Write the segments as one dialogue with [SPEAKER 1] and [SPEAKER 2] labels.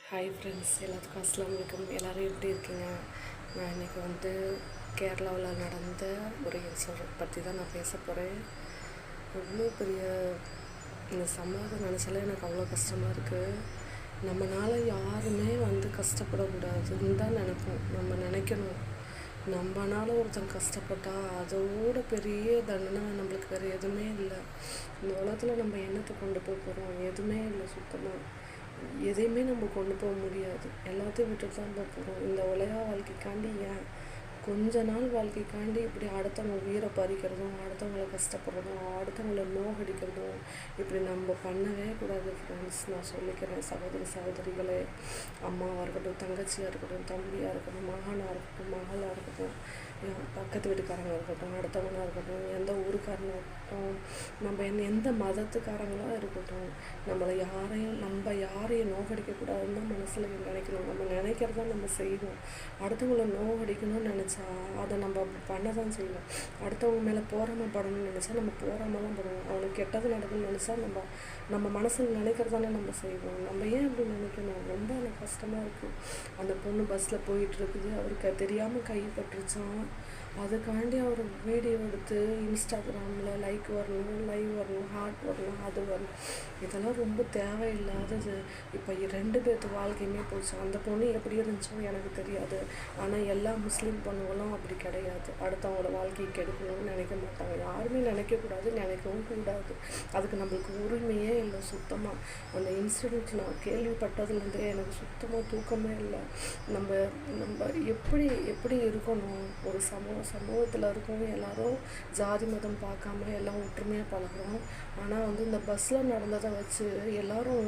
[SPEAKER 1] Hi friends, எல்லாத்துக்கும் அஸ்ஸலாமு அலைக்கும். எல்லோரும் எப்படி இருக்கீங்க? நான் இன்றைக்கி கேரளாவில் நடந்த ஒரு இன்சிடென்ட் பற்றி தான் நான் பேச போகிறேன். அவ்வளோ பெரிய இந்த சம்பவத்தை நினச்சாலே எனக்கு அவ்வளோ கஷ்டமாக இருக்குது. நம்மளால் யாருமே கஷ்டப்படக்கூடாதுன்னு தான் நம்ம நினைக்கணும். நம்மனால ஒருத்தன் கஷ்டப்பட்டால் அதோட பெரிய தண்டனை நம்மளுக்கு வேறு எதுவுமே இல்லை. இந்த உலகத்தில் நம்ம என்னத்தை கொண்டு போகிறோம்? எதுவுமே இல்லை. சுத்தமாக எதையுமே நம்ம கொண்டு போக முடியாது. எல்லாத்தையும் விட்டுட்டு தான் போகிறோம். இந்த உலக வாழ்க்கைக்காண்டி ஏன் கொஞ்ச நாள் வாழ்க்கைக்காண்டி இப்படி அடுத்தவங்க உயிரை பறிக்கிறதும், அடுத்தவங்களை கஷ்டப்படுறதும், அடுத்தவங்களை நோகடிக்கிறதும் இப்படி நம்ம பண்ணவே கூடாது ஃப்ரெண்ட்ஸ். நான் சொல்லிக்கிறேன் சகோதரிகளே, அம்மாவாக இருக்கட்டும், தங்கச்சியாக இருக்கட்டும், தம்பியாக இருக்கட்டும், மகனாக இருக்கட்டும், மகளாக இருக்கட்டும், பக்கத்து வீட்டுக்காரங்க இருக்கட்டும், அடுத்தவங்களாக இருக்கட்டும், எந்த ஊருக்காரனாக இருக்கட்டும், நம்ம எந்த மதத்துக்காரங்களாக இருக்கட்டும், நம்ம யாரையும் நோகடிக்கக்கூடாதுன்னு தான் மனசில் நினைக்கணும். நம்ம நினைக்கிறதா நம்ம செய்வோம். அடுத்தவங்களை நோகடிக்கணும்னு நினச்சா அதை நம்ம பண்ண தான் செய்வோம். அடுத்தவங்க மேலே போராமப்படணும்னு நினச்சா நம்ம போராமல் தான் படுவோம். அவனுக்கு கெட்டது நடக்கும்னு நினச்சா நம்ம மனசில் நினைக்கிறதானே நம்ம செய்வோம். நம்ம ஏன் அப்படி நினைக்கணும்? ரொம்ப எனக்கு கஷ்டமாக இருக்குது. அந்த பொண்ணு பஸ்ஸில் போயிட்டுருக்குது, அவருக்கு தெரியாமல் கைப்பற்றுச்சான். அதுக்காண்டி அவர் வீடியோ எடுத்து இன்ஸ்டாகிராமில் லைக் வரணும், லைவ் வரணும், ஹார்ட் வரணும், அது வரணும். இதெல்லாம் ரொம்ப தேவையில்லாதது. இப்போ 2 பேர்த்து வாழ்க்கையுமே போச்சு. அந்த பொண்ணு எப்படி இருந்துச்சோ எனக்கு தெரியாது. ஆனால் எல்லா முஸ்லீம் பொண்ணுங்களும் அப்படி கிடையாது. அடுத்தவங்களோட வாழ்க்கையை கெடுக்கணும்னு நினைக்க மாட்டாங்க. யாருமே நினைக்கக்கூடாது, நினைக்கவும் கூடாது. அதுக்கு நம்மளுக்கு உரிமையே இல்லை சுத்தமாக. அந்த இன்சிடென்ட் நான் கேள்விப்பட்டதுலேருந்தே எனக்கு சுத்தமாக தூக்கமே இல்லை. நம்ம எப்படி இருக்கணும்? ஒரு சமூகத்தில் இருக்கவங்க எல்லாரும் ஜாதி மதம் பார்க்காம எல்லாம் ஒற்றுமையாக பழகிறோம். ஆனால் இந்த பஸ்ஸில் நடந்ததை வச்சு எல்லாரும்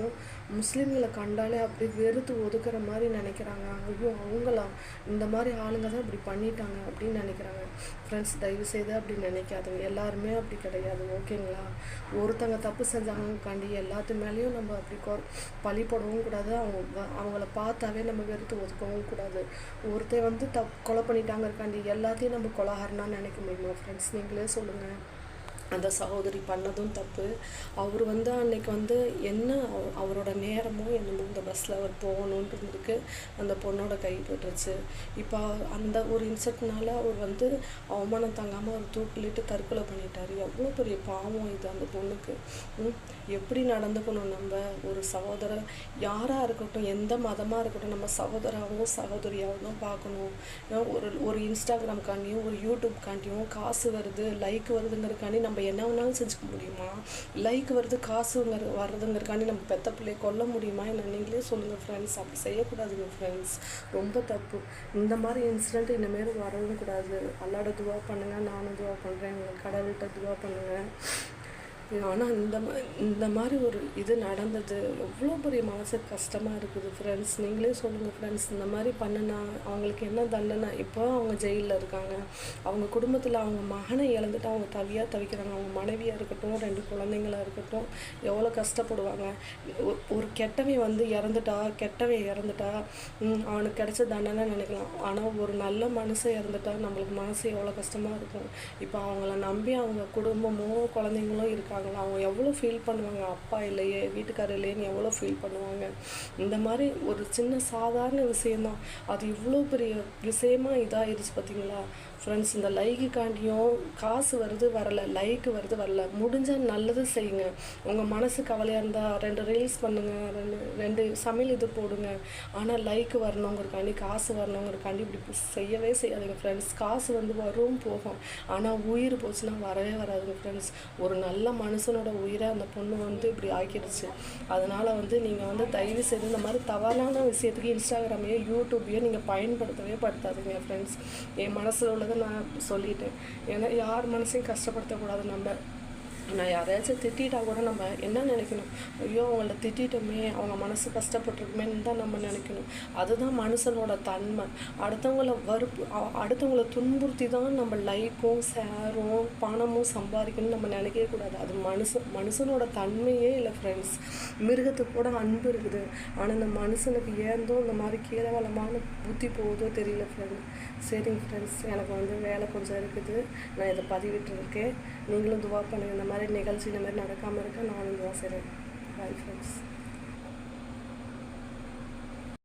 [SPEAKER 1] முஸ்லீம்களை கண்டாலே அப்படி வெறுத்து ஒதுக்குற மாதிரி நினைக்கிறாங்க. ஐயோ, அவங்களா இந்த மாதிரி ஆளுங்க தான் இப்படி பண்ணிட்டாங்க அப்படின்னு நினைக்கிறாங்க. ஃப்ரெண்ட்ஸ், தயவுசெய்து அப்படி நினைக்காதுங்க. எல்லாருமே அப்படி கிடையாது, ஓகேங்களா? ஒருத்தங்க தப்பு செஞ்சாங்கக்காண்டி எல்லாத்து மேலேயும் நம்ம அப்படி பழி போடவும் கூடாது. அவங்கள பார்த்தாவே நம்ம வெறுத்து ஒதுக்கவும் கூடாது. ஒருத்தர் கொலை பண்ணிட்டாங்கக்காண்டி எல்லாத்தையும் நம்ம கொலகாரனா நினைக்க முடியுமா ஃப்ரெண்ட்ஸ்? நீங்களே சொல்லுங்கள். அந்த சகோதரி பண்ணதும் தப்பு. அவர் அன்னைக்கு என்ன அவரோட நேரமோ என்னமோ இந்த பஸ்ஸில் அவர் போகணுன்ட்டு இருந்திருக்கு. அந்த பொண்ணோட கைப்பற்றுச்சு. இப்போ அந்த ஒரு இன்சிடென்ட்னால அவர் அவமானம் தாங்காமல் அவர் தூக்கிலிட்டு தற்கொலை பண்ணிட்டார். எவ்வளோ பெரிய பாவம் இது அந்த பொண்ணுக்கு. எப்படி நடந்துக்கணும்? நம்ம ஒரு சகோதரர் யாராக இருக்கட்டும், எந்த மதமாக இருக்கட்டும், நம்ம சகோதராகவும் சகோதரியாகவும் தான் பார்க்கணும். ஒரு இன்ஸ்டாகிராம்காண்டியும் ஒரு யூடியூப்காண்டியும் காசு வருது, லைக் வருதுங்கிறதுக்காண்டி நம்ம என்ன வேணாலும் செஞ்சுக்க முடியுமா? லைக் வருது, காசு வர்றதுங்கிறக்காண்டி நம்ம பெத்த பிள்ளையை கொல்ல முடியுமா? என்ன நீங்களே சொல்லுங்கள் ஃப்ரெண்ட்ஸ். அப்படி செய்யக்கூடாதுங்க ஃப்ரெண்ட்ஸ், ரொம்ப தப்பு. இந்த மாதிரி இன்சிடென்ட் இனிமேல் வரவும் கூடாது. அல்லாட துவா பண்ணுங்கள், நானும் துவா பண்ணுறேன். உங்களுக்கு கடவுள்கிட்ட துவா பண்ணுங்கள். ஆனால் இந்த மாதிரி ஒரு இது நடந்தது எவ்வளோ பெரிய மனசுக்கு கஷ்டமாக இருக்குது ஃப்ரெண்ட்ஸ். நீங்களே சொல்லுங்கள் ஃப்ரெண்ட்ஸ். இந்த மாதிரி பண்ணுனா அவங்களுக்கு என்ன தண்டனை? இப்போ அவங்க ஜெயிலில் இருக்காங்க. அவங்க குடும்பத்தில் அவங்க மகனை இழந்துட்டு அவங்க தவிக்கிறாங்க. அவங்க மனைவியாக இருக்கட்டும், 2 குழந்தைங்களாக இருக்கட்டும், எவ்வளோ கஷ்டப்படுவாங்க. ஒரு கெட்டவன் இறந்துட்டா அவனுக்கு கிடைச்ச தண்டனை நினைக்கலாம். ஆனால் ஒரு நல்ல மனுஷன் இறந்துட்டா நம்மளுக்கு மனசு எவ்வளோ கஷ்டமாக இருக்கும். இப்போ அவங்கள நம்பி அவங்க குடும்பமோ குழந்தைங்களும் இருக்காங்க. அவங்க எவ்வளோ ஃபீல் பண்ணுவாங்க. அப்பா இல்லையே, வீட்டுக்காரர் இல்லையேன்னு எவ்வளோ ஃபீல் பண்ணுவாங்க. இந்த மாதிரி ஒரு சின்ன சாதாரண விஷயந்தான், அது இவ்வளோ பெரிய விஷயமாக இதாகிடுச்சு பார்த்தீங்களா ஃப்ரெண்ட்ஸ். இந்த லைக்குக்காண்டியும் காசு வருது வரலை, லைக்கு வருது வரல, முடிஞ்சால் நல்லது செய்யுங்க. உங்கள் மனசு கவலையாக இருந்தால் 2 ரீல்ஸ் பண்ணுங்கள், 2 சமையல் இது போடுங்க. ஆனால் லைக்கு வரணுங்கிறக்காண்டி, காசு வரணுங்கிறக்காண்டி இப்படி செய்யவே செய்யாதுங்க ஃப்ரெண்ட்ஸ். காசு வரும் போகும், ஆனால் உயிர் போச்சுன்னா வரவே வராதுங்க ஃப்ரெண்ட்ஸ். ஒரு நல்ல மனுஷனோட உயிரை அந்த பொண்ணு இப்படி ஆக்கிடுச்சு. அதனால் நீங்கள் தயவு செய்து இந்த மாதிரி தவறான விஷயத்துக்கு இன்ஸ்டாகிராமையோ யூடியூப்பையோ நீங்கள் படுத்தாதீங்க ஃப்ரெண்ட்ஸ். என் மனசில் உள்ளதை நான் சொல்லிட்டேன். ஏன்னா யார் மனசையும் கஷ்டப்படுத்தக்கூடாது. நான் யாரையாச்சும் திட்டா கூட நம்ம என்ன நினைக்கணும்? ஐயோ, அவங்கள திட்டோமே, அவங்க மனசு கஷ்டப்பட்டுருக்குமேன்னு தான் நம்ம நினைக்கணும். அதுதான் மனுஷனோட தன்மை. அடுத்தவங்களை துன்புறுத்தி தான் நம்ம லைக்கும் ஷேரும் பணமும் சம்பாதிக்கணும்னு நம்ம நினைக்கவே கூடாது. அது மனுஷனோட தன்மையே இல்லை ஃப்ரெண்ட்ஸ். மிருகத்துக்கு கூட அன்பு இருக்குது. ஆனால் இந்த மனுஷனுக்கு ஏந்தோ இந்த மாதிரி கேவலமான புத்தி போகுதோ தெரியல ஃப்ரெண்ட்ஸ். சரிங்க ஃப்ரெண்ட்ஸ், எனக்கு வேலை கொஞ்சம் இருக்குது. நான் இதை பதிவிட்டுருக்கேன். நீங்களும் துவா பண்ணுங்கள். இந்த மாதிரி நிகழ்ச்சி இந்த மாதிரி நடக்காமல் இருக்க நானும் துவா செய்கிறேன். Bye friends.